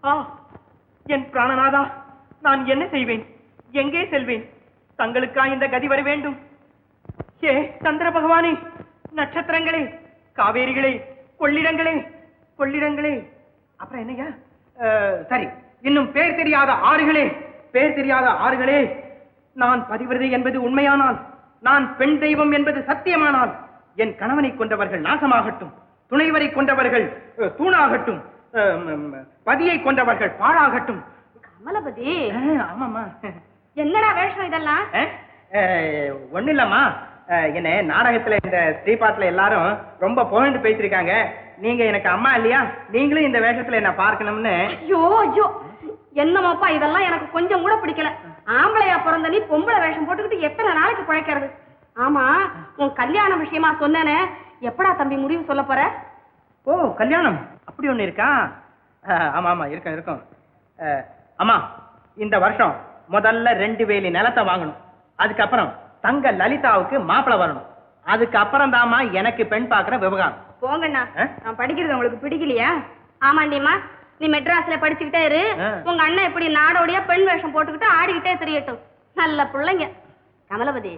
என் பிராணநாதா, நான் என்ன செய்வேன்? எங்கே செல்வேன்? தங்களுக்கா இந்த கதி வர வேண்டும்? ஏ சந்திர பகவானே, நட்சத்திரங்களே, காவேரிகளே, கொள்ளிடங்களே, கொள்ளிடங்களே, அப்புறம் என்னையா? சரி, இன்னும் பேர் தெரியாத ஆறுகளே, பேர் தெரியாத ஆறுகளே, நான் பதிவிரதை என்பது உண்மையானால், நான் பெண் தெய்வம் என்பது சத்தியமானால், என் கணவனை கொண்டவர்கள் நாசமாகட்டும், துணைவரை கொண்டவர்கள் தூணாகட்டும், பதியை கொண்டவர்கள் பாழாகட்டும். கமலபதி, ஆமாமா. என்னடா வேஷம் இதெல்லாம்? ஒண்ணு இல்லம்மா, என்ன நாடகத்துல இந்த ஸ்ரீபாட்ல எல்லாரும் ரொம்ப புகழ்ந்து பேசிருக்காங்க. நீங்க எனக்கு அம்மா இல்லையா, நீங்களும் இந்த வேஷத்துல என்ன பார்க்கணும்னு. ஐயோ ஐயோ, என்னமாப்பா இதெல்லாம் எனக்கு கொஞ்சம் கூட பிடிக்கல. ஆம்பளையா பிறந்த நீ பொம்பளை வேஷம் போட்டுக்கிட்டு எத்தனை நாளைக்கு பிழைக்கிறது? ஆமா, உன் கல்யாண விஷயமா சொன்னேனே, எப்படா தம்பி முடிவு சொல்ல போற? ஓ, கல்யாணம் அப்படி ஒண்ணு இருக்கா? ஆமா ஆமா, இருக்கும் இருக்கும். அம்மா, இந்த வருஷம் முதல்ல 2 வேலி நிலத்தை வாங்கணும். அதுக்கப்புறம் தங்க லலிதாவுக்கு மாப்பிளை வரணும். அதுக்கப்புறம் தாமா எனக்கு பெண் பாக்குற விவகாரம். போங்கண்ணா, நான் படிக்கிறது உங்களுக்கு பிடிக்கலையா? ஆமாண்டியம்மா, நீ மெட்ராஸ்ல படிச்சுக்கிட்டே இரு. உங்க அண்ணன் இப்படி நாடோடியா பெண் வேஷம் போட்டுக்கிட்டு ஆடிக்கிட்டே தெரியட்டும். நல்ல பிள்ளைங்க. கமலபதி,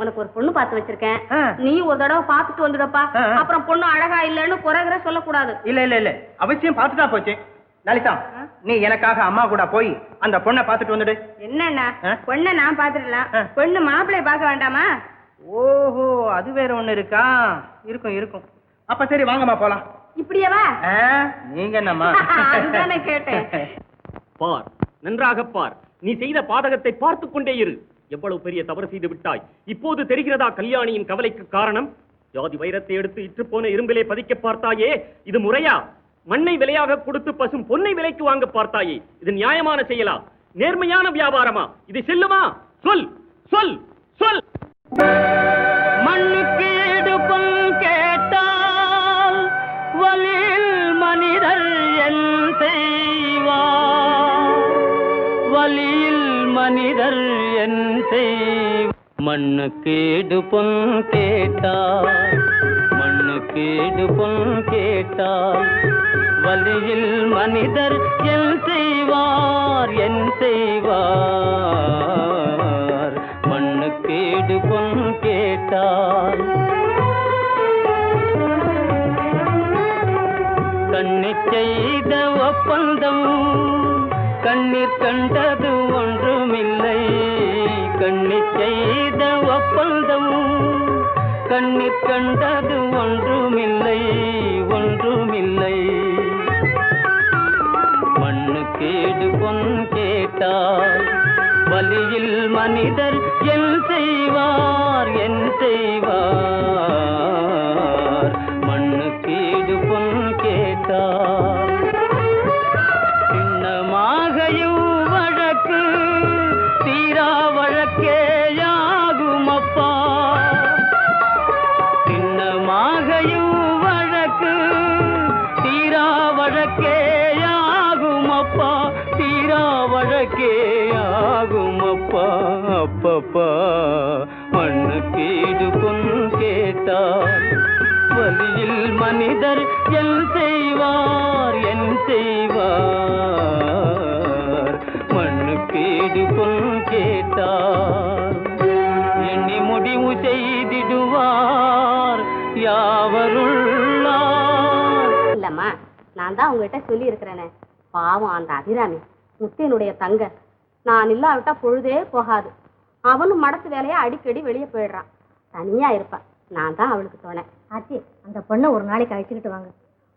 உனக்கு ஒரு பொண்ணு பார்த்து வச்சிருக்கேன். நீ ஒரு தடவை பார்த்துட்டு வந்துடப்பா. அப்புறம் பொண்ணு அழகா இல்லன்னு குறைகிற சொல்லக்கூடாது. இல்ல இல்ல இல்ல, அவசியம் பார்த்துட்டா போச்சு. லலிதா, நீ எனக்காக அம்மா கூட போய் அந்த பொண்ணை பார்த்துட்டு வந்துடு. என்னண்ணா, பொண்ணை நான் பாத்துடலாம், பொண்ணு மாப்பிள்ளைய பார்க்க வேண்டாமா? ஓஹோ, அது வேற ஒண்ணு இருக்கா? இருக்கும் இருக்கும். அப்ப சரி, வாங்கம்மா போலாம். இப்படியேவா? நீங்க என்னம்மா? அதுதானே கேட்டேன். பார், நன்றாக பார். நீ செய்த பாதகத்தை பார்த்துக் கொண்டே இரு. எவ்வளவு பெரிய தவறு செய்து விட்டாய். இப்போது தெரிகிறதா கல்யாணியின் கவலைக்கு காரணம்? ஜாதி வைரத்தை எடுத்து இற்று போன இரும்பிலே பதிக்க பார்த்தாயே, இது முறையா? மண்ணை விலையாக கொடுத்து பசும் பொன்னை விலைக்கு வாங்க பார்த்தாயே, இது நியாயமான செயலா? நேர்மையான வியாபாரமா? இது செல்லுமா? சொல் சொல் சொல். மண்ணுக்கு எடுப்பம் கேட்டால் வலில் மனிதர் என் செய்வார், வலியில் மனிதர் என் செய்வார். மண்ணுக்கு எடுப்பம் கேட்டால், மண்ணுக்கு எடுப்பம் கேட்டால் வலியில் மனிதர் என் செய்வார், என் செய்வார். மண்ணுக்கு எடுப்பம் கேட்டால் கண்ணி செய்த ஒப்பந்தம் கண்ணீர் கண்டது ஒன்றுமில்லை. கண்ணி செய்த ஒப்பந்தம் கண்ணீர் கண்டது ஒன்றுமில்லை, ஒன்றுமில்லை. மண்ணுக்கு எடுப்பம் கேட்டால் வலியில் மனிதர் என் செய்வார், என் செய்வார். மண்ணுக்கு எடுப்பம் கேட்டால் சின்னமாகையும் வழக்கு தீரா வழக்கேயாகும் அப்பா. சின்னமாகையும் வழக்கு தீரா வழக்கேயாகும் அப்பா, தீரா வழக்கேயாகும் அப்பா. அப்பப்பா, மண்ணுக்கு எடுப்பம் கேட்டால் வலியில் மனிதர் என் செய்வார், என் செய்வார். மண்ணுக்கு எடுப்பம் கேட்டால் எண்ணி முடிவு செய்திடுவார் யாவருள்ளார். இல்லம்மா, நான் தான் உங்ககிட்ட சொல்லி இருக்கிறேனே, பாவம் அந்த அபிராமி முத்தையனுடைய தங்க. நான் இல்லாவிட்டா பொழுதே போகாது. அவனும் மடத்து வேலையா அடிக்கடி வெளியே போயிடுறான். தனியா இருப்பான். நான் தான் அவளுக்கு துணை. ஆச்சி, அந்த பொண்ணை ஒரு நாளைக்கு அழைச்சிக்கிட்டு வாங்க.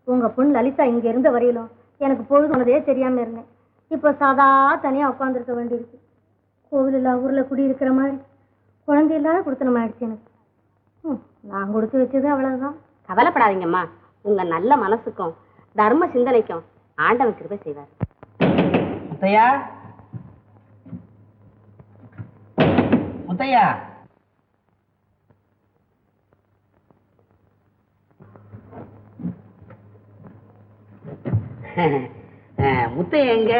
உங்க பொண்ணு லலிதா இங்க இருந்த வரையிலும் எனக்கு பொழுதுனதே தெரியாம இருந்தேன். இப்போ சாதா தனியா உட்காந்துருக்க வேண்டியிருக்கு. கோவில் இல்லா ஊர்ல குடியிருக்கிற மாதிரி குழந்தை இல்லாத கொடுத்தனம் ஆயிடுச்சு எனக்கு. நான் கொடுத்து வச்சது அவ்வளவுதான். கவலைப்படாதீங்கம்மா, உங்க நல்ல மனசுக்கும் தர்ம சிந்தனைக்கும் ஆண்டவன் கிருபை செய்வார். முத்தையா, முத்தையா, முத்தையா எங்க?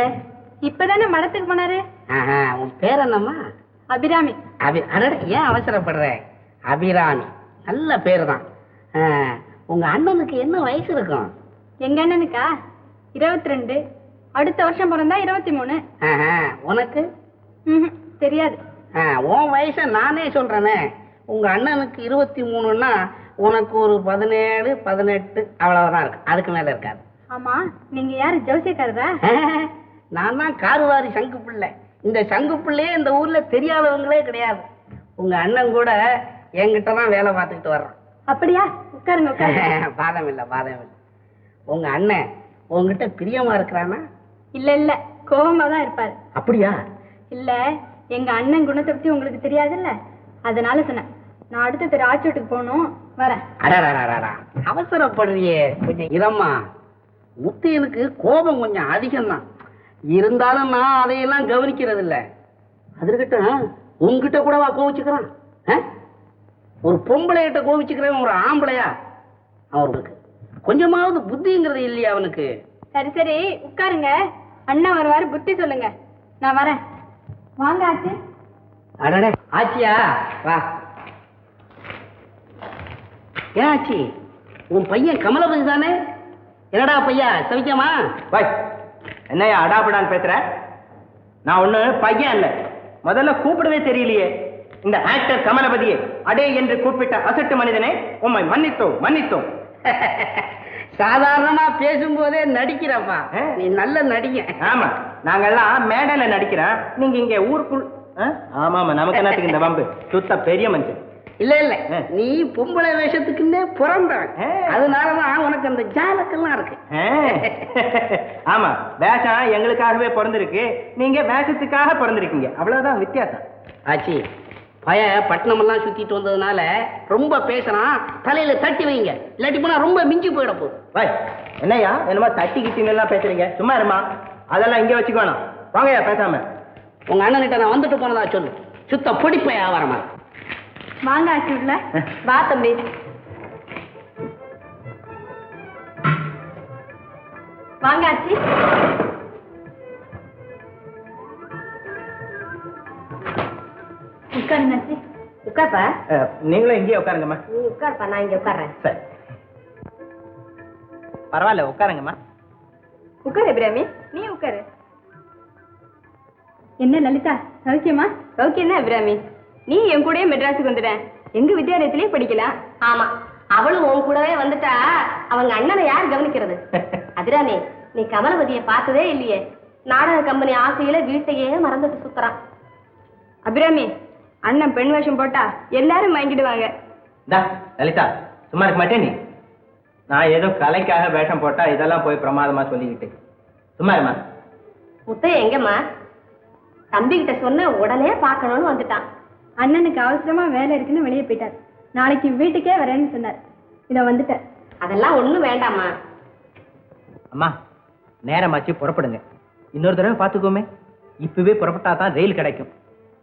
இப்பதானே மடத்துக்கு போனாரு. உன் பேர் என்னம்மா? அபிராமி. ஏன் அவசரப்படுற? அபிராமி நல்ல பேரு தான். உங்க அண்ணனுக்கு என்ன வயசு இருக்கும்? எங்க அண்ணனுக்கா 22. அடுத்த வருஷம் பிறந்தா 23. உனக்கு தெரியாது. உன் வயசை நானே சொல்றேனே. உங்க அண்ணனுக்கு 23ன்னா உனக்கு ஒரு 17 18 அவ்வளவுதான் இருக்கு, அதுக்கு மேல இருக்காது. ஆமா, நீங்க யாரு ஜோசியக்காரரா? நான் தான் காருவாரி சங்கு பிள்ளை. இந்த சங்கு பிள்ளையே இந்த ஊர்ல தெரியாதவங்களே கிடையாது. உங்க அண்ணன் கூட என்கிட்ட தான் வேலை பார்த்துக்கிட்டு வர்றான். அப்படியா? உட்காருங்க உட்காருங்க. பாதம் இல்ல பாதம் இல்ல. உங்க அண்ணன் உங்ககிட்ட பிரியமா இருக்கிறானா? இல்ல இல்ல, கோவமா தான் இருப்பாரு. அப்படியா? இல்ல, எங்க அண்ணன் குணத்தை பத்தி உங்களுக்கு தெரியாதுல்ல, அதனால சொன்னேன். நான் அடுத்த தெரு ஆச்சோட்டுக்கு போகணும், வரேன். அவசரப்படுறியே, கொஞ்சம் இதம்மா. முத்தையனுக்கு கோபம் கொஞ்சம் அதிகம்தான். இருந்தாலும் நான் அதையெல்லாம் கவனிக்கிறது இல்ல. அது இருக்கட்டும், உங்ககிட்ட கூடவா கோவிச்சுக்கிறான்? ஒரு பொம்பளை கிட்ட கோவிச்சுக்கிறவன் ஒரு ஆம்பளையா? அவருக்கு கொஞ்சமாவது புத்திங்கிறது இல்லையா அவனுக்கு? சரி சரி, உட்காருங்க. அண்ணா வருவாரு, புத்தி சொல்லுங்க. நான் வரேன். வாங்க ஆச்சி. அடடே, ஆச்சியா வா. ஏன் ஆச்சி, உன் பையன் கமலபதி தானே? என்னடா பையா, சவிக்கமா? பாய், என்னையா அடாபடான்னு பேசுற? நான் ஒண்ணு பையன் இல்ல. முதல்ல கூப்பிடவே தெரியலையே. இந்த ஆக்டர் கமலபதியை அடே என்று கூப்பிட்ட அசட்டு மனிதனே, உம்மை மன்னித்தோம் மன்னித்தோம். சாதாரணமா பேசும்போதே நடிக்கிறப்பா, நீ நல்ல நடிக்க. ஆமா, நாங்கெல்லாம் மேடையில நடிக்கிறோம், நீங்க இங்க ஊருக்குள். ஆமாமா, நமக்கு என்னத்துக்கு இந்த வம்பு? சுத்த பெரிய மனுஷன். இல்ல இல்ல, நீ பொம்பளை வேஷத்துக்குன்னே பிறந்தவன், அதனாலதான் உனக்கு அந்த ஜாலக்கெல்லாம் இருக்கு. ஆமா, வேஷம் எங்களுக்காகவே பிறந்திருக்கு, நீங்க வேஷத்துக்காக பிறந்திருக்கீங்க, அவ்வளவுதான் வித்தியாசம். ஆச்சி, பய பட்டணம் எல்லாம் சுத்திட்டு வந்ததுனால ரொம்ப பேசுறான், தலையில தட்டி வைங்க, இல்லாட்டி போனா ரொம்ப மிஞ்சி போயிட போகுது. பாய், என்னையா என்னமா தட்டிக்கிட்டீங்க எல்லாம் பேசுறீங்க? சும்மா இருமா, அதெல்லாம் இங்க வச்சுக்கோணும். வாங்கயா பேசாம. உங்க அண்ணன்கிட்ட நான் வந்துட்டு போனதா சொல்லு. சுத்த பிடிப்ப வியாபாரமா. வாங்க ஆச்சி உள்ள. வா தம்பி. வாங்க ஆச்சி. உட்காருங்க ஆச்சி. உட்கார்ப்பா. நீங்களும் இங்கேயே உட்காருங்கம்மா. நீ உட்கார்ப்பா, நான் இங்க உட்கார்றேன். சரி, பரவாயில்ல, உட்காருங்கம்மா. உட்காரு இப்ராமி, நீ உட்காரு. என்ன லலிதா, சௌக்கியமா? சௌக்கியம் தான் இப்ராமி. நீ என் கூடயே மெட்ராஸுக்கு வந்துட்டேன், எங்க வித்யாலயத்திலே படிக்கலாம். ஆமா, அவளும் உன் கூடவே வந்துட்டா அவங்க அண்ணனை யார் கவனிக்கிறது? அதிரானே, நீ கமலபதியை பார்த்ததே இல்லையே. நாடக கம்பெனி ஆசையில வீட்டையே மறந்துட்டு சுத்துறான். அபிராமி, அண்ணன் பெண் வேஷம் போட்டா எல்லாரும் வாங்கிடுவாங்க. லலிதா, சும்மா இருக்க மாட்டே நீ. நான் ஏதோ கலைக்காக வேஷம் போட்டா இதெல்லாம் போய் பிரமாதமா சொல்லிக்கிட்டு. சும்மா இருமா. முத்தைய எங்கம்மா? தம்பி கிட்ட சொன்ன உடனே பார்க்கணும்னு வந்துட்டான். அண்ணனுக்கு அவசரமா வேலை இருக்குன்னு வெளியே போயிட்டார். நாளைக்கு வீட்டுக்கே வரேன்னு சொன்னார். இத வந்துட்டேன். அதெல்லாம் ஒண்ணும் வேண்டாமா. அம்மா, நேரமாச்சு, புறப்படுங்க. இன்னொரு தடவை பாத்துக்கோமே. இப்பவே புறப்பட்டா தான் ரயில் கிடைக்கும்.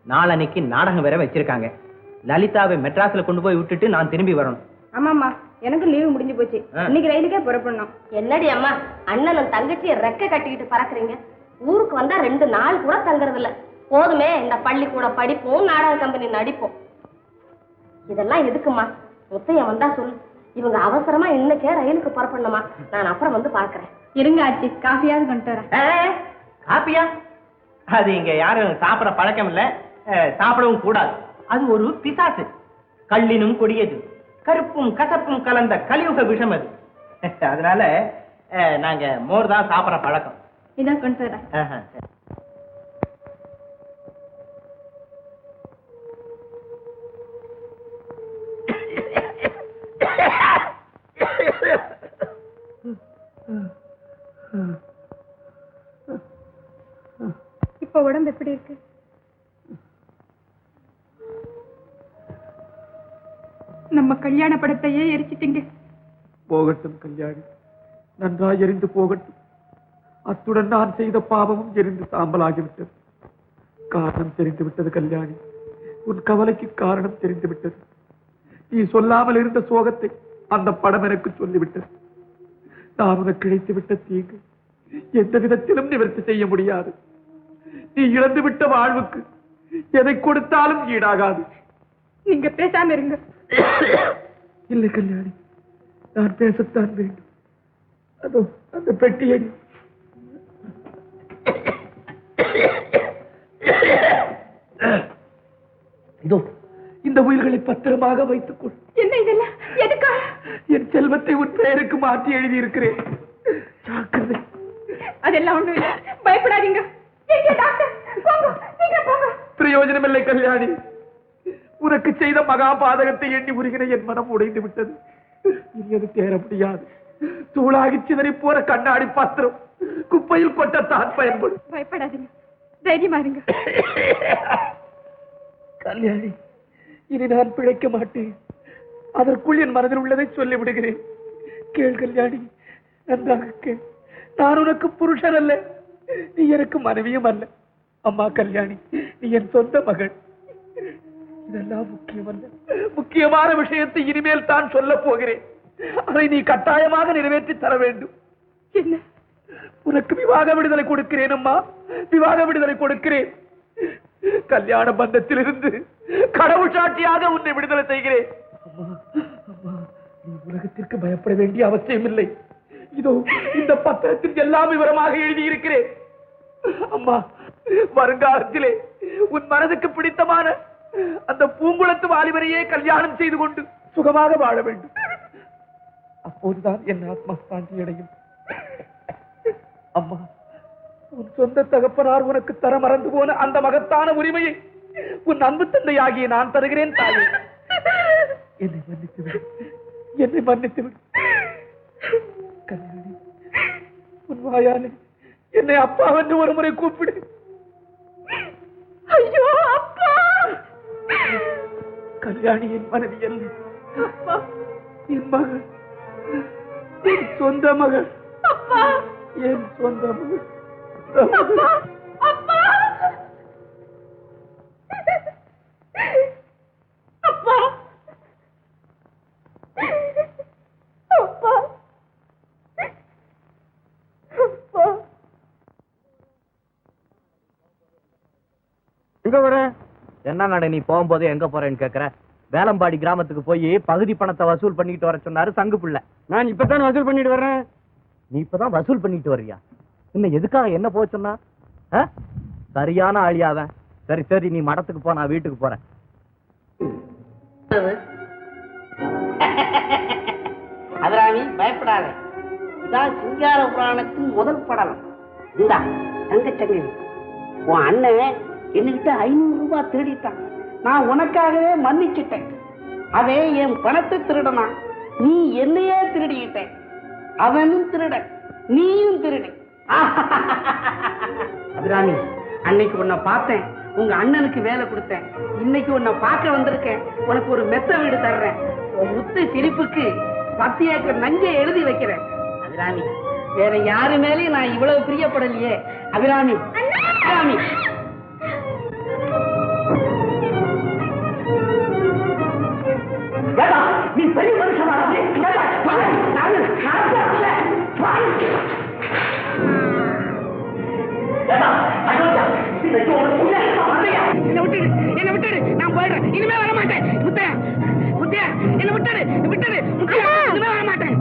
நாளன்னைக்கு நாடகம் வேற வச்சிருக்காங்க. லலிதாவை மெட்ராஸ்ல கொண்டு போய் விட்டுட்டு நான் திரும்பி வரணும். ஆமாம்மா, எனக்கு லீவு முடிஞ்சு போச்சு. இன்னைக்கு ரயிலுக்கே புறப்படணும். என்னடி அம்மா, அண்ணனும் தங்கச்சியை ரெக்க கட்டிக்கிட்டு பறக்குறீங்க. ஊருக்கு வந்தா 2 நாள் கூட தங்குறது இல்ல. போதுமே இந்த பள்ளிக்கூட படிப்போம், நாடக கம்பெனி நடிப்போம். இதெல்லாம் எதுக்குமா? முத்தைய வந்தா சொல்லு. இவங்க அவசரமா இன்னைக்கே ரயிலுக்கு புறப்படணுமா. நான் அப்புறம் வந்து பாக்குறேன். இருங்க ஆச்சி, காஃபியாவது கொண்டு வரேன். காப்பியா? அது இங்க யாரும் சாப்பிட பழக்கம் இல்ல, சாப்பிடவும் கூடாது. அது ஒரு பிசாசு, கள்ளினும் கொடியது, கருப்பும் கசப்பும் கலந்த கலியுக விஷம் அது. அதனால நாங்க மோர் தான் சாப்பிட பழக்கம். இதான் கொண்டு வரேன். இப்ப உடம்பு எப்படி இருக்கு? நம்ம கல்யாண படத்தையே எரிச்சிட்டீங்க. போகட்டும் கல்யாணி, நன்றாய் எரிந்து போகட்டும். அத்துடன் நான் செய்த பாவமும் எரிந்து சாம்பலாகிவிட்டது. காரணம் தெரிந்து விட்டது கல்யாணி, உன் கவலைக்கு காரணம் தெரிந்து விட்டது. நீ சொல்லாமல் இருந்த சோகத்தை அந்த படம் எனக்கு சொல்லிவிட்டது. நான் உனக்கு இழைத்து விட்ட தீங்கு எந்த விதத்திலும் நிவர்த்தி செய்ய முடியாது. நீ இழந்து விட்ட வாழ்வுக்கு எதை கொடுத்தாலும் ஈடாகாது. நீங்க பேசாம இருங்க. இல்லை கல்யாணி, நான் பேசத்தான் வேண்டும். அதோ அந்த பெட்டியை இந்த உயிர்களை பத்திரமாக வைத்துக் கொள். என்ன இதெல்லாம் எதுக்கா? என் செல்வத்தை உன் பெயருக்கு மாற்றி எழுதி இருக்கிறேன். ஜாக்கிரதை. அதெல்லாம் ஒண்ணும் இல்லை, பயப்படாதீங்க. பிரயோஜனம் இல்லை கல்யாணி. உனக்கு செய்த மகா பாதகத்தை எண்ணி உருகிற என் மனம் உடைந்து விட்டது. இனி அது தேர முடியாது. தூளாகி சிதறி போற கண்ணாடி பாத்திரம் குப்பையில் கொட்டத்தான் பயன்படும். பயப்படாதீங்க, தைரியமா இருங்க. கல்யாணி, இனி நான் பிழைக்க மாட்டேன். அதற்குள் என் மனதில் உள்ளதை சொல்லி விடுகிறேன். கேள் கல்யாணி, நன்றாக கேள். நான் உனக்கு புருஷன் அல்ல, நீ எனக்கு மனைவியும் அல்ல. அம்மா கல்யாணி, நீ என் சொந்த மகள். இதெல்லாம் முக்கியமல்ல. முக்கியமான விஷயத்தை இனிமேல் தான் சொல்ல போகிறேன். அதை நீ கட்டாயமாக நிறைவேற்றி தர வேண்டும். என்ன? உனக்கு விவாக விடுதலை கொடுக்கிறேன் அம்மா, விவாக விடுதலை கொடுக்கிறேன். கல்யாண பந்தத்திலிருந்து கடவுள் சாட்சியாக உன்னை விடுதலை செய்கிறேன். அம்மா, அம்மா, நீ உலகத்திற்கு பயப்பட வேண்டிய அவசியம் இல்லை. இதோ இந்த பத்திரத்தில் எல்லாம் விவரமாக எழுதியிருக்கிறேன். அம்மா, வருங்காலத்திலே உன் மனதுக்கு பிடித்தமான அந்த பூங்குளத்து வாலிபரையே கல்யாணம் செய்து கொண்டு சுகமாக வாழ வேண்டும். அப்போதுதான் என் ஆத்மா சாந்தி அடையும். அம்மா, உன் சொந்த தகப்பனார் உனக்கு தர மறந்து போன அந்த மகத்தான உரிமையை உன் அன்பு தந்தையாகிய நான் தருகிறேன். தாயே, என்னை மன்னித்து விடு, என்னை மன்னித்து விடு. கல்யாணி, உன் வாயாலே என்னை அப்பா என்று ஒரு முறை கூப்பிடு. ஐயோ அப்பா! கல்யாணி என் மனைவி அல்ல, என் மகள், என் சொந்த மகள், என் சொந்த மகள். அப்பா! அப்பா! அப்பா! அப்பா! எங்க வர? என்ன நட, நீ போகும்போது எங்க போறேன்னு கேக்குற? வேலம்பாடி கிராமத்துக்கு போய் பகுதி பணத்தை வசூல் பண்ணிட்டு வர சொன்னாரு சங்கு பிள்ளை. நான் இப்பதான் வசூல் பண்ணிட்டு வர்றேன். நீ இப்பதான் வசூல் பண்ணிட்டு வர்றியா? இன்னும் எதுக்காக என்ன போக சொன்னா? சரியான ஆளியாவன். சரி சரி, நீ மடத்துக்கு போ, நான் வீட்டுக்கு போறேன். அதராணி, பயப்படாத. இதான் சிங்கார புராணத்தின் முதல் படலம். இந்தா தங்கச்சங்கி, உன் அண்ணன் என்கிட்ட 500 ரூபாய் திருடிட்டான். நான் உனக்காகவே மன்னிச்சுட்டேன். அதே என் பணத்தை திருடனா, நீ என்னையே திருடிக்கிட்ட. அவனும் திருட, நீயும் திருடு. அபிராமி, அன்னைக்கு உன்னை பார்த்தேன், உங்க அண்ணனுக்கு வேலை கொடுத்தேன். இன்னைக்கு உன்னை பார்க்க வந்திருக்கேன். உனக்கு ஒரு மெத்த வீடு தர்றேன். உன் முத்து சிரிப்புக்கு 10 ஏக்கர் நஞ்சை எழுதி வைக்கிறேன். அபிராமி, வேற யாரு மேலேயும் நான் இவ்வளவு பிரியப்படலையே. அபிராமி, அபிராமி. நீ பெரிய மனுஷனா? என்ன விட்டுடு, நான் போயிடுறேன். இனிமே வர மாட்டேன். முத்தையா, முத்தையா, என்ன விட்டுடு, விட்டுடு. முத்தையா, இனிமே வர மாட்டேன்.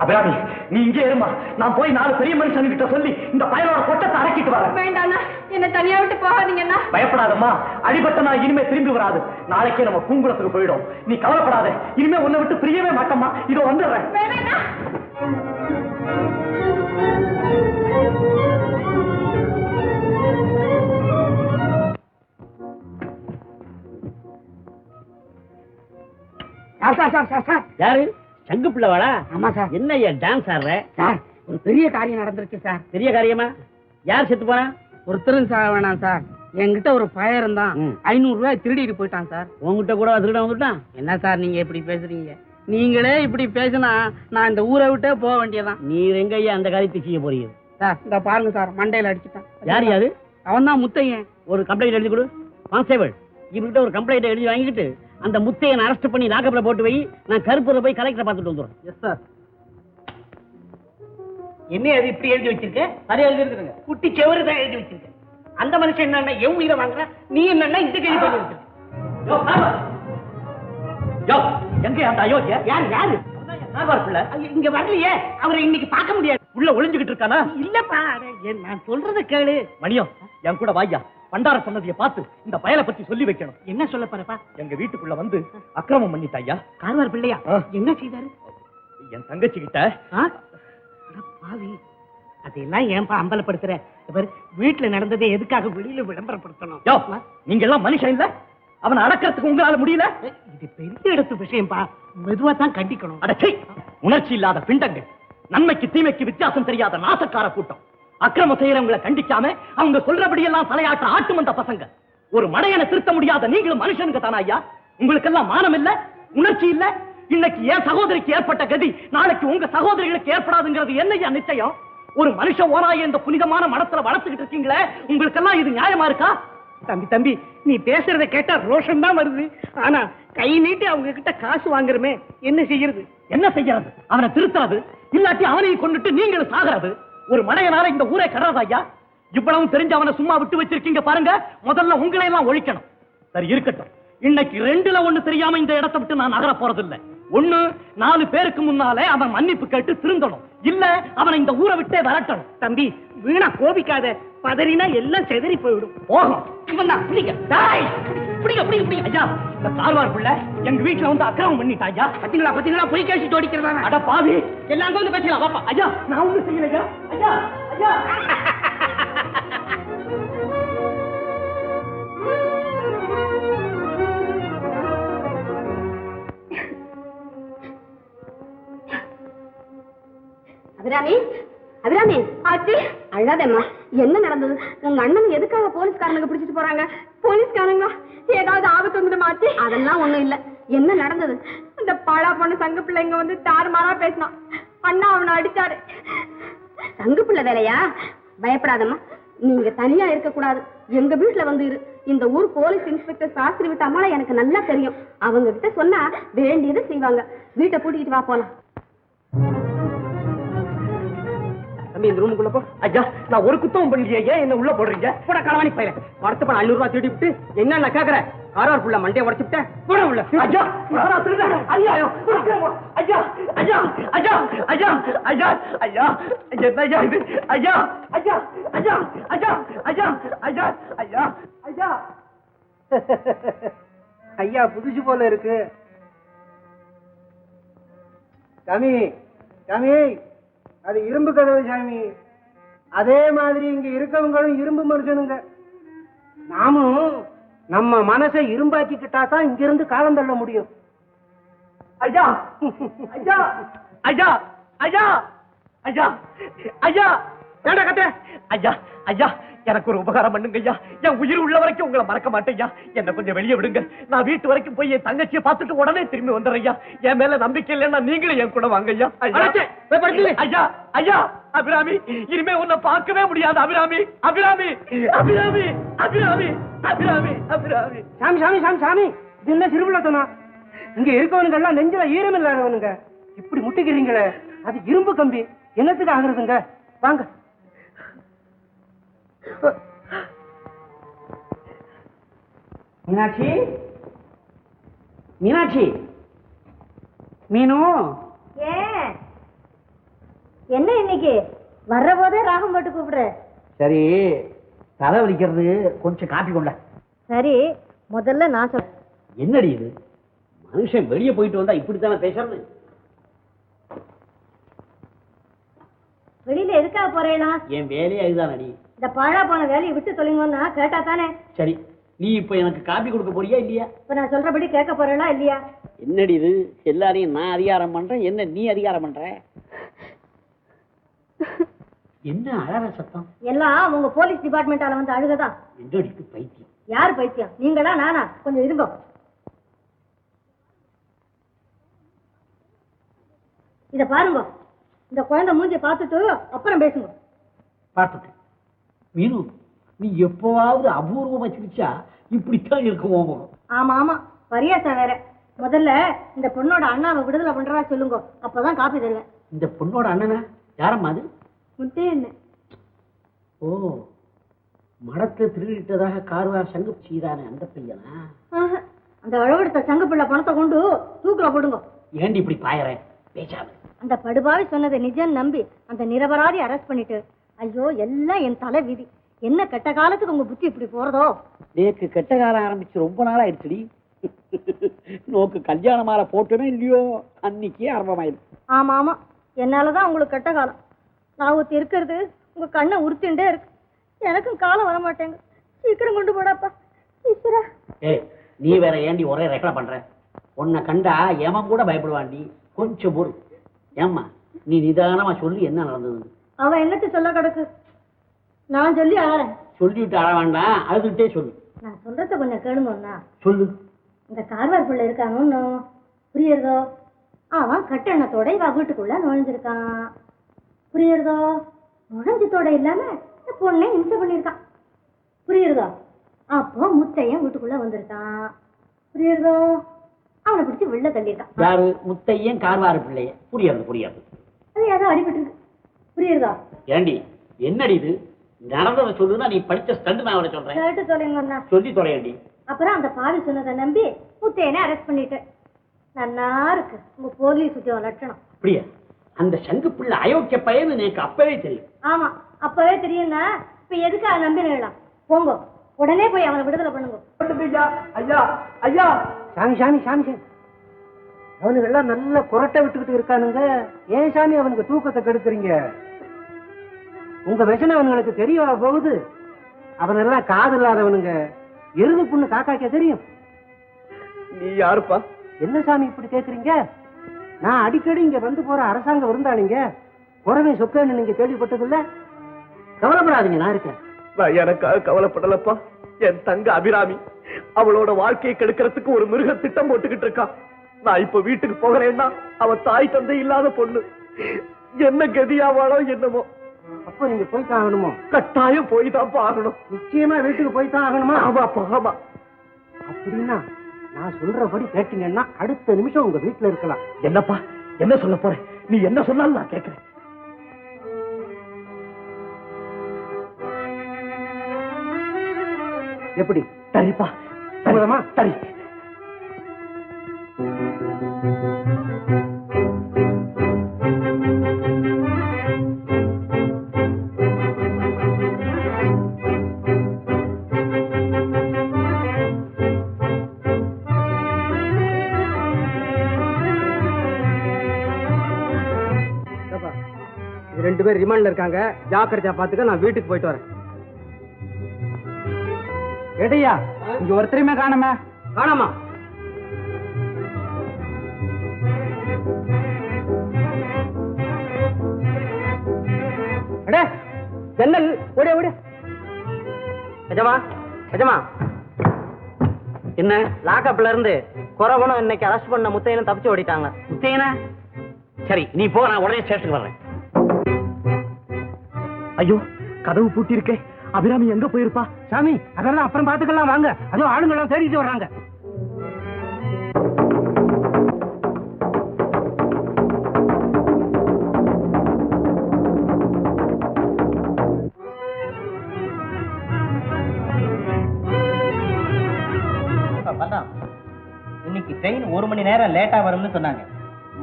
அபிராமி, நீ இங்கே இருமா. நான் போய் 4 பெரிய மனுஷன் கிட்ட சொல்லி இந்த பயனோட கொட்டத்தை அடக்கிட்டு வரேன். வேண்டாண்ணா, என்ன தனியா விட்டு போகாதீங்கண்ணா. பயப்படாதம்மா, அடிபட்ட நான் இனிமே திரும்பி வராது. நாளைக்கே நம்ம பூங்குளத்துக்கு போயிடும். நீ கவலைப்படாத. இனிமே உன்னை விட்டு பிரியவே மாட்டோம்மா. இதோ வந்துடுறேன். வேண்டாண்ணா. யாரு? சங்கு பிள்ளைவாளா? ஆமா சார். என்ன டான்ஸ் ஆடுற? சார், ஒரு பெரிய காரியம் நடந்துருச்சு சார். பெரிய காரியமா? யார் செத்து போனா? ஒருத்தரும் சார் வேணாம் சார். என்கிட்ட ஒரு பையன் தான் 500 ரூபாய் திருடிட்டு போயிட்டான் சார். உங்ககிட்ட கூட திருட வந்துட்டான்? என்ன சார் நீங்க இப்படி பேசுறீங்க? நீங்களே இப்படி பேசினா நான் இந்த ஊரை விட்டே போக வேண்டியதான். நீ எங்க ஐயா அந்த காரியத்தை செய்ய போறீங்க? சார், இந்த பாருங்க சார், மண்டையில அடிச்சுட்டான். யார் யாரு? அவன் தான் முத்தையன். ஒரு கம்ப்ளைண்ட் எழுதி கொடு. கான்ஸ்டேபிள், இவர்கிட்ட ஒரு கம்ப்ளைண்ட் எழுதி வாங்கிட்டு அந்த முத்தையனை அரெஸ்ட் பண்ணி லாக்கப்ல போட்டு வை. நான் கருப்பூரை போய் கலெக்டரை பார்த்துட்டு வந்துடுறேன். Yes sir. என்ன அது இப்படி எழுதி வச்சிருக்க? சரியா எழுதி இருக்குங்க. குட்டி செவரு தான் எழுதி வச்சிருக்க. அந்த மனுஷன் என்னன்னா என் உயிரை வாங்குற, நீ என்னன்னா இந்த கேள்வி பண்ணி வச்சிருக்க. எங்க அந்த அயோக்கிய? யாரு யாரு? இங்க வரலையே, அவரை இன்னைக்கு பார்க்க முடியாது. உள்ள ஒளிஞ்சுகிட்டு இருக்கானா? இல்லப்பா, நான் சொல்றத கேளு. மணியம், என் கூட வாயா. பண்டார சொன்னதைய பார்த்து இந்த பயலை பத்தி சொல்லி வைக்கணும். என்ன சொல்ல போறப்பா? எங்க வீட்டுக்குள்ள வந்து அக்கிரமம் பண்ணிட்டாயா. கார்வார் பிள்ளையா? என்ன செய்தாரு? என் தங்கச்சி கிட்ட பாவி, அதெல்லாம் ஏன்பா அம்பலப்படுத்துற? வீட்டுல நடந்ததை எதுக்காக வெளியில விளம்பரப்படுத்தணும்? நீங்க எல்லாம் மனுஷன் இல்ல? அவனை அடக்கிறதுக்கு உங்களால முடியல? இது பெரிய இடத்து விஷயம்பா, மெதுவா தான் கண்டிக்கணும். அடச்சை, உணர்ச்சி இல்லாத பிண்டங்கள், நன்மைக்கு தீமைக்கு வித்தியாசம் தெரியாத நாசக்கார கூட்டம், அக்கிரமம் செய்யறவங்களை கண்டிக்காம அவங்க சொல்றபடியெல்லாம் தலையாட்ட ஆட்டும் அந்த பசங்க. ஒரு மடையனை திருத்த முடியாத நீங்களும் மனுஷனுங்க தானா ஐயா? உங்களுக்கு எல்லாம் மானம் இல்ல, உணர்ச்சி இல்ல? இன்னைக்கு என் சகோதரிக்கு ஏற்பட்ட கதி நாளைக்கு உங்க சகோதரிகளுக்கு ஏற்படாதுங்கிறது என்னையா நிச்சயம்? ஒரு மனுஷன் ஓராய இந்த புனிதமான மனத்துல வளர்த்துக்கிட்டு இருக்கீங்களே, உங்களுக்கு எல்லாம் இது நியாயமா இருக்கா? தம்பி, நீ பேசுறத கேட்டா ரோஷம் தான் வருது. ஆனா கை நீட்டி அவங்க கிட்ட காசு வாங்குறமே, என்ன செய்யறது? என்ன செய்யறது? அவனை திருத்துறது, இல்லாட்டி அவனையும் கொண்டுட்டு நீங்களும் சாகிறது. ஒரு மடையனால இந்த ஊரே கடறாதா ஐயா? இவ்வளவும் தெரிஞ்சு அவனை சும்மா விட்டு வச்சிருக்கீங்க பாருங்க. முதல்ல உங்களை எல்லாம் ஒழிக்கணும். சரி இருக்கட்டும், இன்னைக்கு 2ல 1 தெரியாம இந்த இடத்தை விட்டு நான் நகர போறதில்லை. 1, 4 பேருக்கு முன்னாலே அவன் மன்னிப்பு கேட்டு திருந்தணும், இல்ல அவனை இந்த ஊரை விட்டே விரட்டணும். தம்பி, வீணா கோபிக்காத, பதறினா எல்லாம் செதறி போயிடும். போகும். இவன் தான் பிடிங்க. டேய், பிடிங்க பிடிங்க பிடிங்க. ஐயா, இந்த கார்வார் பிள்ளை எங்க வீட்டுல வந்து அக்கிரமம் பண்ணிட்டா ஐயா. பத்திங்களா போய் கேசி தோடிக்கிறதா? அட பாவி, எல்லாம் வந்து பேசலாம் வாப்பா. ஐயா, நான் ஒண்ணும் செய்யல ஐயா. ஐயா ஐயா அபிராமி, ஆச்சி, அழாதேம்மா. என்ன நடந்தது? உங்க அண்ணன் எதுக்காக போலீஸ்காரனுக்கு பிடிச்சிட்டு போறாங்க? போலீஸ்காரங்க ஏதாவது ஆபத்து வந்துடுமா ஆச்சி? அதெல்லாம் ஒண்ணும் இல்ல. என்ன நடந்தது? அந்த பாழா பொண்ணு சங்கு பிள்ளைங்க வந்து தாறுமாறா பேசினான். அண்ணா அவனை அடிச்சாரு. சங்கு பிள்ளை வேலையா? பயப்படாதம்மா, நீங்க தனியா இருக்க கூடாது. எங்க வீட்டுல வந்து இரு. இந்த ஊர் போலீஸ் இன்ஸ்பெக்டர் சாஸ்திரி விட்டு அம்மாளை எனக்கு நல்லா தெரியும். அவங்க கிட்ட சொன்னா வேண்டியதை செய்வாங்க. வீட்டை பூட்டிக்கிட்டு வா போலாம். தம்பி, இந்த ரூமுக்குள்ள போ. ஐயா, நான் ஒரு குத்தமும் பண்ணலையே, ஏன் என்ன உள்ள போடுறீங்க? போட களவாணி பையன். அடுத்த பணம் 500 ரூபாய் திருடி விட்டு என்ன நான் கேக்குறேன்? காரார் புள்ள மண்டையை உடைச்சுட்டேன். போட உள்ள. ஐயா, யாரா திருடா? ஐயா ஐயா ஐயா ஐயா ஐயா ஐயா ஐயா ஐயா என்ன ஐயா இது? ஐயா ஐயா ஐயா ஐயா ஐயா ஐயா ஐயா ஐயா ஐயா, புதுசு போல இருக்கு. சாமி சாமி, அது இரும்பு கதவு சாமி. அதே மாதிரி இங்க இருக்கவங்களும் இரும்பு மனுஷனுங்க. நாமும் நம்ம மனசை இரும்பாக்கிக்கிட்டா தான் இங்க இருந்து காலம் தள்ள முடியும். ஐயா ஐயா ஐயா ஐயா ஐயா ஐயா ஏண்டா கத்த? ஐயா ஐயா, எனக்கு ஒரு உபகாரம் பண்ணுங்க ஐயா. என் உயிர் உள்ள வரைக்கும் உங்களை மறக்க மாட்டேன் ஐயா. என்ன கொஞ்சம் வெளியே விடுங்க. நான் வீட்டு வரைக்கும் போய் என் தங்கச்சியை பார்த்துட்டு உடனே திரும்பி வந்துடுறேன் ஐயா. என் மேல நம்பிக்கை இல்லைன்னா நீங்களும் என் கூட வாங்க ஐயா. ஐயா ஐயா அபிராமி, இனிமே உன்னை பார்க்கவே முடியாது அபிராமி. அபிராமி அபிராமி அபிராமி அபிராமி அபிராமி. சாமி சாமி சாமி சாமி, இது என்ன சிறுபிள்ளத்தனா? இங்க இருக்கவனுங்க எல்லாம் நெஞ்சில ஈரம் இல்லாதவனுங்க. இப்படி முட்டிக்கிறீங்களே, அது இரும்பு கம்பி. என்னத்துக்கு ஆகுறதுங்க? வாங்க. மீனாட்சி, மீனாட்சி, மீனு. என்ன இன்னைக்கு வர்ற போதே ராகம் போட்டு கூப்பிடுற? சரி, தலை வலிக்கிறது, கொஞ்சம் காப்பி கொண்ட. சரி, முதல்ல நான் சொல்றேன். என்னடி இது? மனுஷன் வெளியே போயிட்டு வந்தா இப்படித்தானே பேசுறது? வெளியில எதுக்காக போறேனா? என் வேலையே அதுதான் அடி. இந்த பாழா போன வேலையை விட்டு தொலைங்கன்னா கேட்டா தானே. சரி, நீ இப்ப எனக்கு காப்பி கொடுக்க போறியா இல்லையா? இப்ப நான் சொல்றபடி கேட்க போறேனா இல்லையா? என்னடி இது? எல்லாரையும் நான் அதிகாரம் பண்றேன், என்ன நீ அதிகாரம் பண்ற? என்ன அழற சத்தம்? எல்லாம் உங்க போலீஸ் டிபார்ட்மெண்டால வந்து அழுகதான். என்னடிக்கு பைத்தியம்? யாரு பைத்தியம்? நீங்களா நானா? கொஞ்சம் இருங்க. இத பாருங்க, இந்த குழந்தை மூஞ்சி பார்த்துட்டு அப்புறம் பேசுங்க. பார்த்துட்டு மீனு, நீ எப்பவாவது அபூர்வமா சிரிச்சா இப்படித்தான் இருக்கும். ஆமா ஆமா, பரியாசம் வேற. முதல்ல இந்த பொண்ணோட அண்ணாவை விடுதலை பண்றதா சொல்லுங்க, அப்பதான் காப்பி தருவேன். இந்த பொண்ணோட அண்ணனா? யாரம்மா அது? முத்தே என்ன? ஓ, மடத்தை திருடிட்டதாக கார்வார் சங்கு செய்தானே அந்த பையனா? அந்த அளவெடுத்த சங்கு பிள்ளை பணத்தை கொண்டு தூக்குல போடுங்க. ஏண்டி இப்படி பாயறேன்? பேசாம. அந்த படுபாவி சொன்னதை நிஜம் நம்பி அந்த நிரபராதி அரெஸ்ட் பண்ணிட்டு, ஐயோ எல்லாம் என் தலை விதி. என்ன கெட்ட காலத்துக்கு உங்க புத்தி இப்படி போறதோ? நேக்கு கெட்ட காலம் ஆரம்பிச்சு ரொம்ப நாள் ஆயிடுச்சுடி. நோக்கு கல்யாண மாலை போட்டோமே இல்லையோ அன்னைக்கே ஆரம்பமாயிடுச்சு. ஆமா ஆமா, என்னாலதான் உங்களுக்கு கெட்ட காலம். நான் ஒருத்தி இருக்கிறது உங்க கண்ணை உறுத்திண்டே இருக்கு. எனக்கும் காலம் வர மாட்டேங்க. சீக்கிரம் கொண்டு போடாப்பா. ஈஸ்வரா. ஏய், நீ வேற ஏண்டி ஒரே ரெக்கலை பண்ற? உன்னை கண்டா எவன் கூட பயப்படுவாண்டி. கொஞ்சம் பொறு. ஏம்மா நீ நிதானமா சொல்லி என்ன நடந்தது? அவன் என்னத்து சொல்ல கிடக்கு? நான் சொல்லி அழறேன். சொல்லிவிட்டு அழ வேண்டாம், அழுதுகிட்டே சொல்லு. நான் சொல்றத கொஞ்சம் கேளுங்கண்ணா. சொல்லு. இந்த கார்வார் பிள்ளை இருக்கானோ புரியுறதோ? அவன் கட்டணத்தோட இவ வீட்டுக்குள்ள நுழைஞ்சிருக்கான். புரியுறதோ? நுழைஞ்சத்தோட இல்லாம இந்த பொண்ணை இம்சை பண்ணிருக்கான். புரியுறதோ? அப்போ முத்தையன் வீட்டுக்குள்ள வந்திருக்கான். புரியுறதோ? அவனை பிடிச்சி வெளில தள்ளிட்டான். யாரு? முத்தையன் கார்வார் பிள்ளைய? புரியாது புரியாது. அது ஏதோ அடிபட்டு இருக்கு. புரியுறதா? ஏண்டி என்னடி இது? நடந்ததை சொல்லுன்னா நீ படிச்ச ஸ்டண்ட் நான் அவனை சொல்றேன். கேட்டு தொலைங்கண்ணா. சொல்லி தொலையண்டி. அப்புறம் அந்த பாவி சொன்னதை நம்பி முத்தையனை அரெஸ்ட் பண்ணிட்டேன். நல்லா இருக்கு உங்க போலீஸ் உத்தியோக லட்சணம். அப்படியா? அந்த சங்கு பிள்ளை அயோக்கிய பையன்னு எனக்கு அப்பவே தெரியும். ஆமா, அப்பவே தெரியும்னா இப்ப எதுக்கு அதை நம்பிடலாம்? போங்க, உடனே போய் அவனை விடுதலை பண்ணுங்க. ஐயா ஐயா, சாமி சாமி சாமி சாமி, அவனுக்கு எல்லாம் நல்ல குரட்டை விட்டுக்கிட்டு இருக்கானுங்க. ஏன் சாமி அவனுக்கு தூக்கத்தை கெடுக்குறீங்க? உங்க விஷயம் அவனுங்களுக்கு தெரிய போகுது. அவனெல்லாம் காது இல்லாதவனுங்க. எருது புண்ணு காக்காக்க தெரியும். நீ யாருப்பா? என்ன சாமி இப்படி கேக்குறீங்க? நான் அடிக்கடி இங்க வந்து போற அரசாங்க விருந்தாளிங்க. குறவை சொக்கன்னு நீங்க கேள்விப்பட்டதில்ல? கவலைப்படாதீங்க, நான் இருக்கேன். நான் எனக்காக கவலைப்படலப்பா. என் தங்க அபிராமி அவளோட வாழ்க்கையை கெடுக்கிறதுக்கு ஒரு மிருக திட்டம் போட்டுக்கிட்டு இருக்கான். நான் இப்ப வீட்டுக்கு போகிறேன்னா அவ தாய் தந்தை இல்லாத பொண்ணு. என்ன கதியாவாளோ என்னமோ. அப்போ நீங்க போய்தான் ஆகணுமோ? கட்டாயம் போய் தான் ஆகணும். நிச்சயமா வீட்டுக்கு போய்தான் ஆகணுமா? ஆமாப்பா ஆமா. அப்படின்னா நான் சொல்றபடி கேட்டீங்கன்னா அடுத்த நிமிஷம் உங்க வீட்டுல இருக்கலாம். என்னப்பா என்ன சொல்ல போற? நீ என்ன சொன்னாலும் நான் கேட்கிறேன். எப்படி? சரிப்பா, சம்மதமா? சரி. ரெண்டு பேர் ரிமாண்ட்ல இருக்காங்க. ஜாக்கிரதையா பாத்துக்க. நான் வீட்டுக்கு போயிட்டு வரேன். ஏட்டையா, இங்க ஒருத்தரையுமே காணாம. காணாமா? அடே ஜன்னல் ஓட ஓட. எஜமா எஜமா, என்ன? லாக்கப்ல இருந்து குறவனும் இன்னைக்கு அரெஸ்ட் பண்ண முத்தையனும் தப்பிச்சு ஓடிட்டாங்க. முத்தையனா? சரி நீ போ, நான் உடனே ஸ்டேஷனுக்கு வர்றேன். ஐயோ, கதவு பூட்டி இருக்கே. அபிராமி எங்க போயிருப்பா? சாமி அதெல்லாம் அப்புறம் பாத்துக்கலாம், வாங்க. அதுவும் ஆளுங்கெல்லாம் தேடிட்டு வர்றாங்க. இன்னைக்கு ட்ரெயின் 1 மணி நேரம் லேட்டா வரும்னு சொன்னாங்க.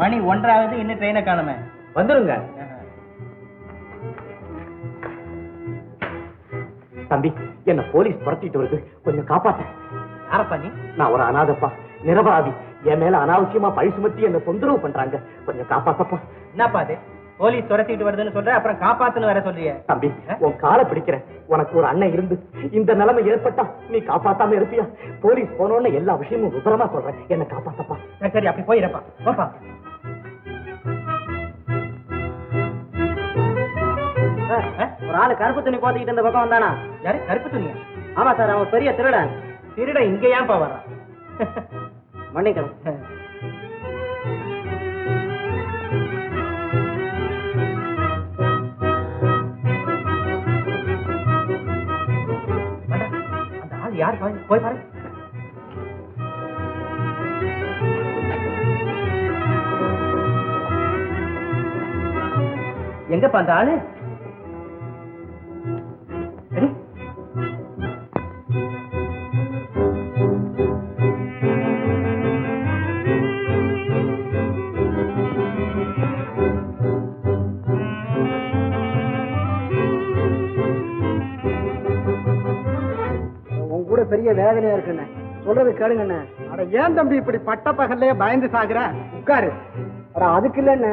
மணி 1:30 ஆகுது, இன்னும் ட்ரெயினை காணுமே. வந்துருங்க தம்பி. என்ன போலீஸ் துரத்திட்டு வருது, கொஞ்சம் காப்பாத்த. யாரப்பா நீ? நான் ஒரு அனாதைப்பா, நிரபராதி. என் மேல அனாவசியமா பழி சுமத்தி என்ன தொந்தரவு பண்றாங்க, கொஞ்சம் காப்பாத்தப்பா. என்னப்பா அது? போலீஸ் துரத்திட்டு வருதுன்னு சொல்ற, அப்புறம் காப்பாத்துன்னு வேற சொல்றியே. தம்பி, உன் காலை பிடிக்கிறேன். உனக்கு ஒரு அண்ணன் இருந்து இந்த நிலைமை ஏற்பட்டா நீ காப்பாத்தாம இருப்பியா? போலீஸ் போனோன்னு எல்லா விஷயமும் விபரமா சொல்றேன், என்ன காப்பாத்தப்பா. சரி அப்படி போயிடப்பா. போப்பா. ஒரு ஆளு கருப்பு துணி போத்திக்கிட்டு இந்த பக்கம் வந்தானா? யாரு? கருப்பு துணியா? ஆமா சார், அவன் பெரிய திருடன். திருடன் இங்க ஏன்பா வர்றான்? மன்னிக்கணும். அந்த ஆள் யாரு? போய் பாரு. எங்கப்பா அந்த ஆளு? பெரிய வேதனையா இருக்குண்ணே. சொல்றது கேளுங்கண்ணே. அட ஏன் தம்பி இப்படி பட்ட பகல்லே பயந்து சாகுற? உட்காரு. அட அதுக்கு இல்லன்னு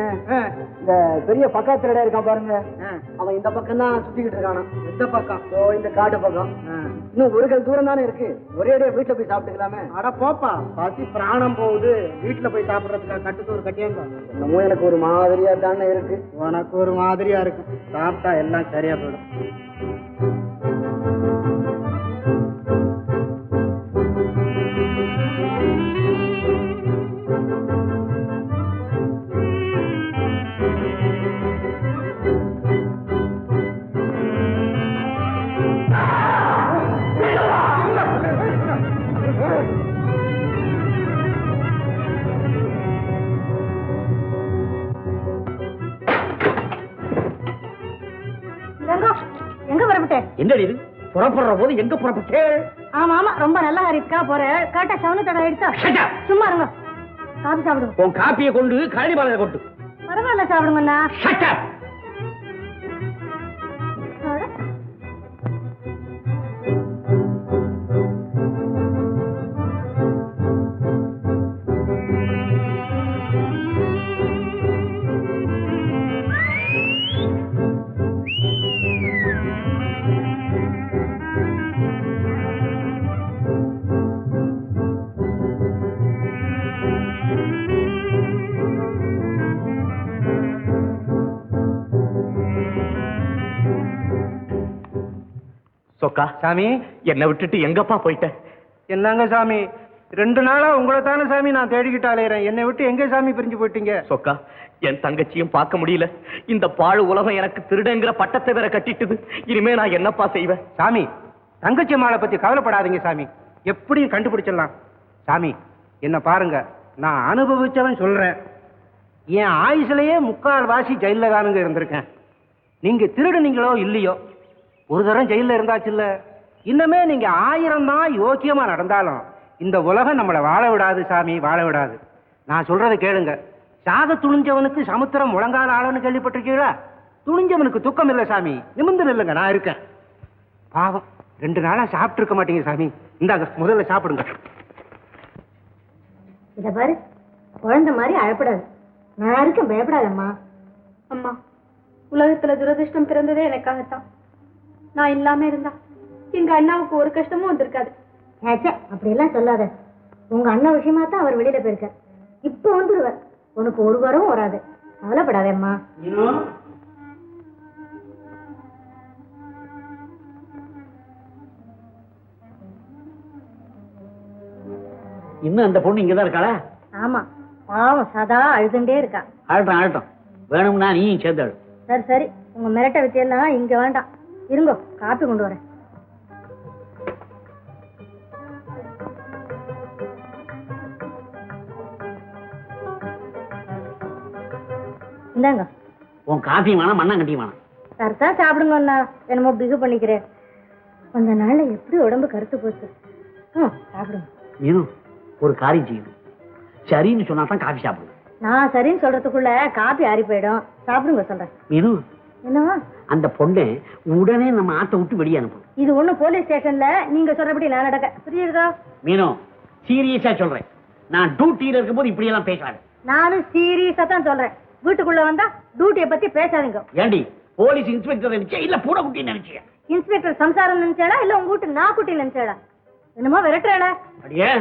இந்த பெரிய பக்கத்துல இருக்கான் பாருங்க, அவன் இந்த பக்கம் தான் சுத்திக்கிட்டு இருக்கானா. எந்த பக்கம்? இந்த காட்டு பக்கம். இன்னும் ஒரு கல் தூரம் தானே இருக்கு. ஒரே அடியா வீட்டுல போய் சாப்பிட்டுக்கலாமே. அட போப்பா, பசி பிராணம் போகுது, வீட்டுல போய் சாப்பிடறதுக்கு கட்டுக்கு ஒரு கட்டியாங்க. என்னமோ எனக்கு ஒரு மாதிரியா தானே இருக்கு. உனக்கு ஒரு மாதிரியா இருக்கு, சாப்பிட்டா எல்லாம் சரியா போயிடும். எங்க புறப்பட்டேன்? என்னடி இது புறப்படுற போது எங்க புறப்பட்டே? ஆமா ஆமா, ரொம்ப நல்ல காரியத்துக்கா போறேன். கரெக்டா சவுன தடவை எடுத்தா சும்மா இருங்க. காபி சாப்பிடுங்க. உன் காப்பியை கொண்டு கழனிபாளைய கொண்டு. பரவாயில்ல, சாப்பிடுங்கண்ணா. சொக்கா சாமி, என்னை விட்டுட்டு எங்கப்பா போயிட்ட? என்னங்க சாமி, 2 நாளா உங்களை தானே சாமி நான் தேடிக்கிட்டு அலையிறேன். என்னை விட்டு எங்க சாமி பிரிஞ்சு போயிட்டீங்க? சொக்கா, என் தங்கச்சியும் பார்க்க முடியல. இந்த பாழு உலகம் எனக்கு திருடங்கிற பட்டத்தை வேற கட்டிட்டுது. இனிமே நான் என்னப்பா செய்வேன்? சாமி, தங்கச்சி மாலை பத்தி கவலைப்படாதீங்க சாமி, எப்படியும் கண்டுபிடிச்சிடலாம். சாமி, என்ன பாருங்க, நான் அனுபவிச்சவன் சொல்றேன். என் ஆயுசுலயே 3/4 வாசி ஜெயில தானுங்க இருந்திருக்கேன். நீங்க திருடுனீங்களோ இல்லையோ, ஒரு தரம் ஜெயில இருந்தாச்சு இல்ல. இன்னமே நீங்க 1000 தான் யோக்கியமா நடந்தாலும் இந்த உலகம் நம்மளை வாழ விடாது சாமி, வாழ விடாது. நான் சொல்றதை கேளுங்க. சாக துணிஞ்சவனுக்கு சமுத்திரம் முழங்கால ஆளுன்னு கேள்விப்பட்டிருக்கீங்களா? துணிஞ்சவனுக்கு துக்கம் இல்லை சாமி, நிமிர்ந்து இல்லைங்க, நான் இருக்கேன். பாவம், 2 நாளா சாப்பிட்டு இருக்க மாட்டீங்க சாமி. இந்தாங்க, முதல்ல சாப்பிடுங்க. இத பாரு, குழந்தை மாதிரி அழப்படாது. நான் இருக்கேன், பயப்படாதம்மா. அம்மா, உலகத்துல துரதிருஷ்டம் பிறந்ததே எனக்காகத்தான். நான் இல்லாம இருந்தா எங்க அண்ணாவுக்கு ஒரு கஷ்டமும் வந்திருக்காது. அப்படியெல்லாம் சொல்லாத. உங்க அண்ணன் விஷயமா தான் அவர் வெளியில போயிருக்கார். இப்ப வந்துருவார். உனக்கு ஒரு வாரம் வராது, கவலைப்படாதேம்மா. இன்னும் அந்த பொண்ணு இங்கதான் இருக்காளா? ஆமா, பாவம் சதா அழுதுண்டே இருக்கா. அழட்டும் அழட்டும், வேணும்னா நீயும் சேர்ந்து அழு. சரி சரி, உங்க மிரட்ட வித்தியெல்லாம் இங்க வேண்டாம். இருங்கோ, காப்பி கொண்டு வரேன். இந்தாங்க. உன் காஃபி வேணாம், மண்ணாங்கட்டி வேணாம். கரெக்டா சாப்பிடுங்க அண்ணா. என்னமோ பிகு பண்ணிக்கிறேன். அந்த நாள்ல எப்படி உடம்பு கருத்து போச்சு. சாப்பிடுங்க. நீனும் ஒரு காரியம் செய்யணும். சரின்னு சொன்னா தான் காஃபி சாப்பிடுவேன். நான் சரின்னு சொல்றதுக்குள்ள காப்பி ஆறி போயிடும். சாப்பிடுங்க சொல்றேன். நீனு என்னவா? அந்த பொண்ணை உடனே நம்ம ஆட்டை விட்டு வெளியே அனுப்பணும். இது ஒண்ணு போலீஸ் ஸ்டேஷன்ல நீங்க சொல்றபடி நான் நடக்க. புரியுதா? மீனு, சீரியஸா சொல்றேன். நான் டியூட்டியில இருக்கும்போது இப்படி எல்லாம் பேசாது. நானும் சீரியஸா தான் சொல்றேன். வீட்டுக்குள்ள வந்தா டியூட்டியை பத்தி பேசாதீங்க. ஏண்டி, போலீஸ் இன்ஸ்பெக்டர் நினைச்சா இல்ல பூட குட்டி நினைச்சியா? இன்ஸ்பெக்டர் சம்சாரம் நினைச்சாடா இல்ல உங்க வீட்டு நாக்குட்டி நினைச்சாடா? என்னமோ விரட்டுறா. அடியே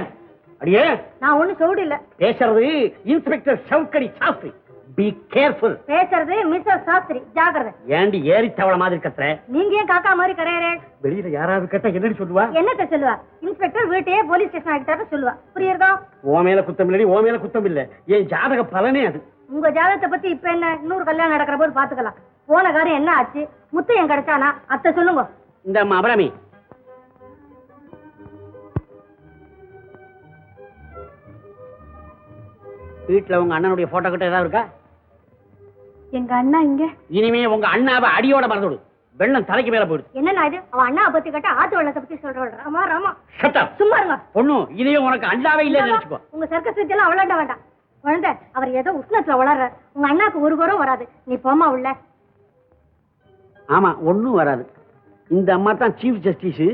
அடியே, நான் ஒண்ணு சவுடு இல்ல. பேசுறது இன்ஸ்பெக்டர் சவுக்கடி சாஸ்திரி. Be careful. பேசுறது மிஸ்டர் சாஸ்திரி, ஜாக்கிரதை. ஏண்டி ஏறி தவள மாதிரி கத்துற? நீங்க ஏன் காக்கா மாதிரி கரையறே? வெளியில யாராவது கேட்டா என்னன்னு சொல்லுவா? என்னத்த சொல்லுவா? இன்ஸ்பெக்டர் வீட்டையே போலீஸ் ஸ்டேஷன் ஆகிட்டாரு சொல்லுவா. புரியுறதா? ஓ மேல குத்தம் இல்லடி, ஓ மேல குத்தம் இல்ல. என் ஜாதக பலனே அது. உங்க ஜாதகத்தை பத்தி இப்ப என்ன, இன்னொரு கல்யாணம் நடக்கிற போது பாத்துக்கலாம். போன காரியம் என்ன ஆச்சு? முத்தையன் கிடைச்சானா? அத்தை சொல்லுங்க. இந்த அபிராமி, வீட்டுல உங்க அண்ணனுடைய போட்டோ கிட்ட ஏதாவது இருக்கா? எங்க அண்ணா இங்க. இனிமே உங்க அண்ணாவை அடியோட மறந்துடு. வெள்ளம் தலைக்கு மேல போயிடுது. என்னன்னா இது? அவன் அண்ணாவை பத்தி கேட்டா ஆத்து வெள்ளத்தை பத்தி சொல்றாள். ராமா ராமா, சும்மா இருங்க. பொண்ணு, இதையும் உனக்கு அண்ணாவே இல்லைன்னு நினைச்சுக்கோ. உங்க சர்க்கஸ் எல்லாம் விளையாட வேண்டாம். குழந்தை, அவர் ஏதோ உஷ்ணத்துல வளர்ற. உங்க அண்ணாக்கு ஒரு குறம் வராது. நீ போமா உள்ள. ஆமா, ஒண்ணும் வராது. இந்த அம்மா தான் சீஃப் ஜஸ்டிஸ்.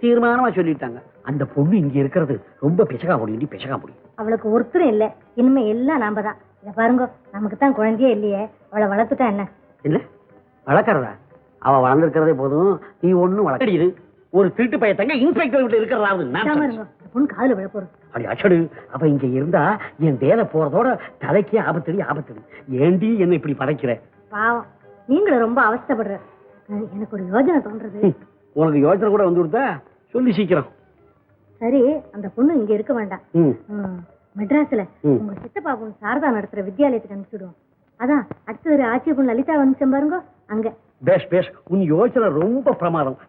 தீர்மானமா சொல்லிட்டாங்க. அந்த பொண்ணு இங்க இருக்கிறது ரொம்ப பிசகா முடியும், பிசகா முடியும். அவளுக்கு ஒருத்தரும் இல்ல, இனிமே எல்லாம் நாம தான். இத பாருங்க, நமக்கு தான் குழந்தையே இல்லையே, அவளை வளர்த்துட்டா என்ன? இல்ல வளர்க்கறதா? அவ வளர்ந்துருக்கிறதே போதும், நீ ஒண்ணும் வளர்க்கடியுது. ஒரு திருட்டு பையத்தங்க இன்ஸ்பெக்டர் வீட்டுல இருக்கிறதாவது பொண்ணு காதுல விழ போறது. அப்படி அச்சடு. அப்ப இங்க இருந்தா என் வேலை போறதோட தலைக்கே ஆபத்தடி ஆபத்தடி. ஏண்டி என்ன இப்படி படைக்கிற? பாவம், நீங்களும் ரொம்ப அவஸ்தைப்படுற. எனக்கு ஒரு யோஜனை தோன்றது. உனக்கு யோஜனை கூட வந்து கொடுத்தா சொல்லி சீக்கிரம். சரி, அந்த பொண்ணு இங்க இருக்க வேண்டாம். மெட்ராஸ்ல உங்க சித்தப்பா பொண்ணு சாரதா நடத்துற வித்யாலயத்துக்கு அனுப்பிச்சுடுவோம். அதான் அடுத்தது ஆட்சி பொண்ணு லலிதா வந்துச்சேன் பாருங்க, அங்க. பேஷ் பேஷ், உன் யோசனை ரொம்ப பிரமாதம்.